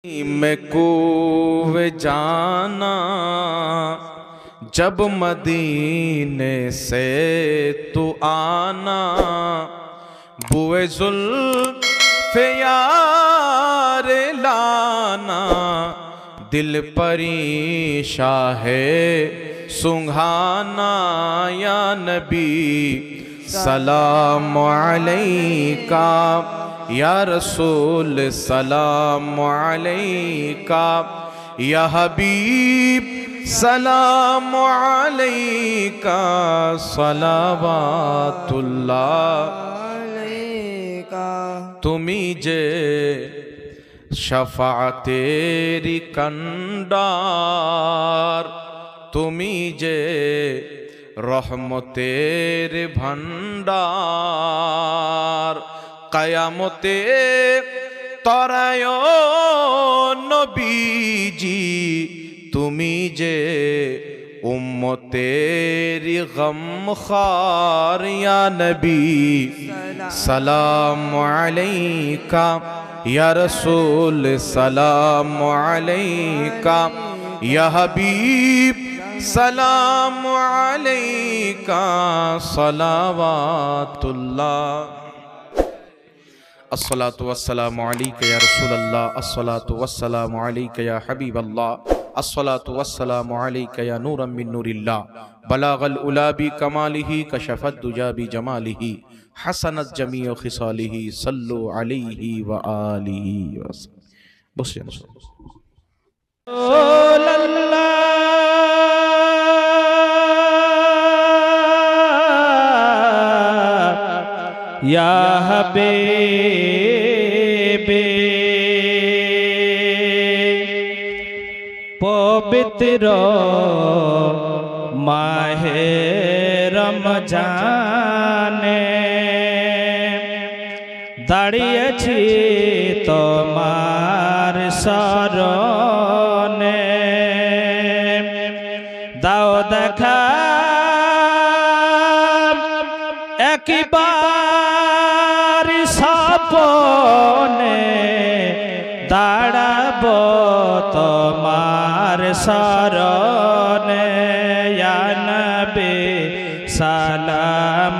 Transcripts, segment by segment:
मैं कुए जाना जब मदीने से तू आना, बुए जुल्फ़े यार लाना, दिल परीशा है सुंघाना। या नबी सलाम अलैका, या रसूल सलाम अलैका, या हबीब सलाम अलैका, सलावातुल्लाह अलैका। तुमी जे शफाअतेरी कंडार, तुमी जे रहमतेर भंडार, कयामते तराय नबीजी, तुमी जे उम्मतेरी गमखार। या नबी सलाम अलैका, या रसूल सलाम अलैका, या हबीब सलाम अलैका, सलावातुल्लाह। अस्सलातु वस्सलामु अलैका या रसूलल्लाह, अस्सलातु वस्सलामु अलैका या हबीबल्लाह, अस्सलातु वस्सलामु अलैका या नूरम मिन नूरिल्लाह। बलागल उला बि कमालिही, कशफत दुजा बि जमालिही, हसनत जमीउ खिसालिही, सल्लु अलैहि व आलिहि वसल्लम। या हबीबे पवित्र माहे रमजाने, दाड़िয়েছি তোমার শরণে, দাও দেখা একবার স্বপ্নে, দাঁড়াব তোমার শরণে। ইয়া নবী সালাম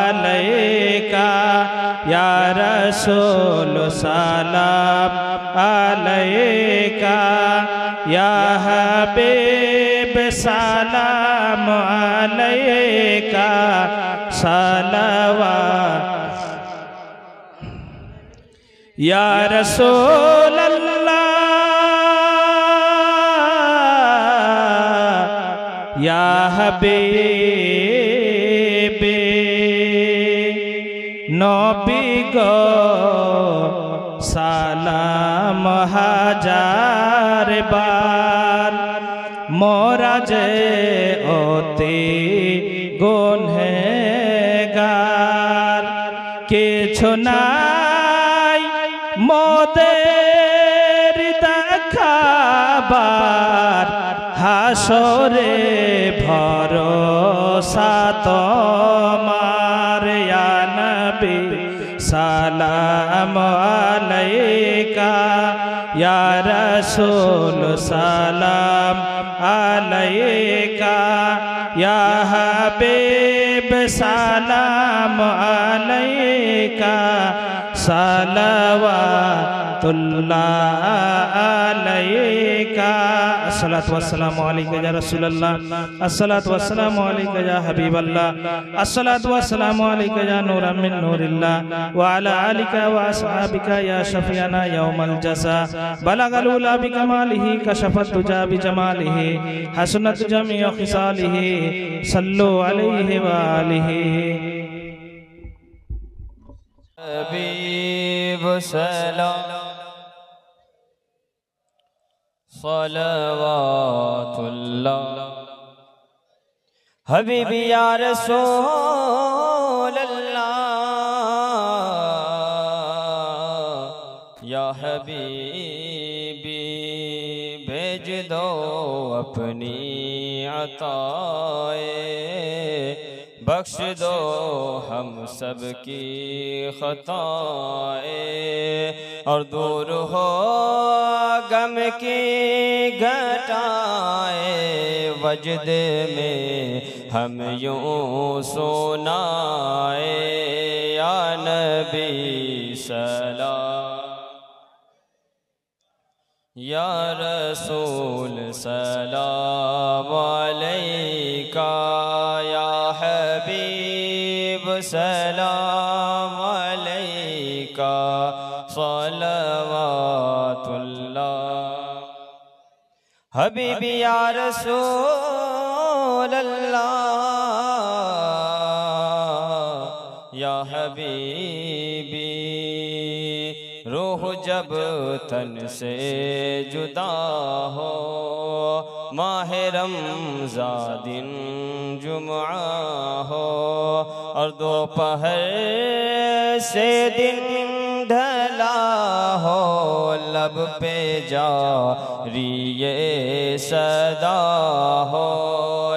আলাইকা, ইয়া রাসূল সালাম আলাইকা, ইয়া হাবিব সালাম আলাইকা, সালাওয়াত। या रसूल अल्लाह, या हबीबे नबी गो सालाम हजार बार, मोरा जे ओती गुनहगार, किछु নাই মোদের দেখাবার, হাসরে ভরসা তোমার। ইয়া নবী সালাম আলাইকা, ইয়া রাসূল সালাম আলাইকা, ইয়া হাবিব সালাম আলাইকা, सलावातुल्लाह अलैका। अस्सलातु वस्सलामु अलैका या रसूलल्लाह, अस्सलातु वस्सलामु अलैका या हबीबल्लाह, अस्सलातु वस्सलामु अलैका या नूरम मिन नूरिल्लाह, व अला आलिका व अस्हाबिका या शफियाना यौमल जज़ा। बलगल उला बि कमालिही, कशफत दुजा बि जमालिही, हसनत जमीउ खिसालिही, सल्लु अलैहि व आलिहि। हबीब सलाम सलावातुल्लाह, हबीबी या रसूल अल्लाह, या हबीबी भेज दो अपनी अताए, बख्श दो हम सब की खताएं और दूर हो गम की घटाएं। वजद में हम यूं सुनाए या नबी सलाम या रसूल सलाम अलैका या हबीब सलाम अलैका सलवातुल्लाह। हबीबी या रसूल अल्लाह या हबीबी रूह जब तन से जुदा हो माह रमज़ान दिन जुमा हो और दोपहर से दिन ढला हो लब पे जारिये सदा हो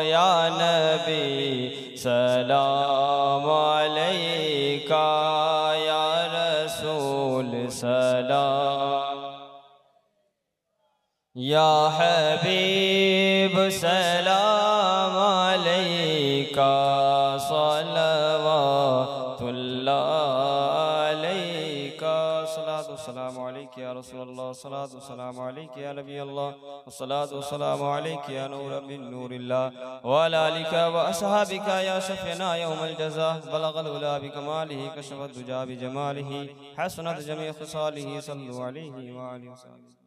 या नबी सलाम अलैका या रसूल सलाम या हबीब सलाम अलैका सलवातुल्लाह अलैका। सलातु वस्सलामु अलैका या रसूलल्लाह सलातु वस्सलामु अलैका या नबी अल्लाह सलातु वस्सलामु अलैका या नूर मिन नूरिल्लाह व अला आलिका व असहाबिका या शफीना यौमल जज़ा। बलगल उला बिकमालिही कशफत दुजा बिजमालिही हसनत जमी ख़िसालिही सल्लु अलैहि व आलिहि वसल्लम।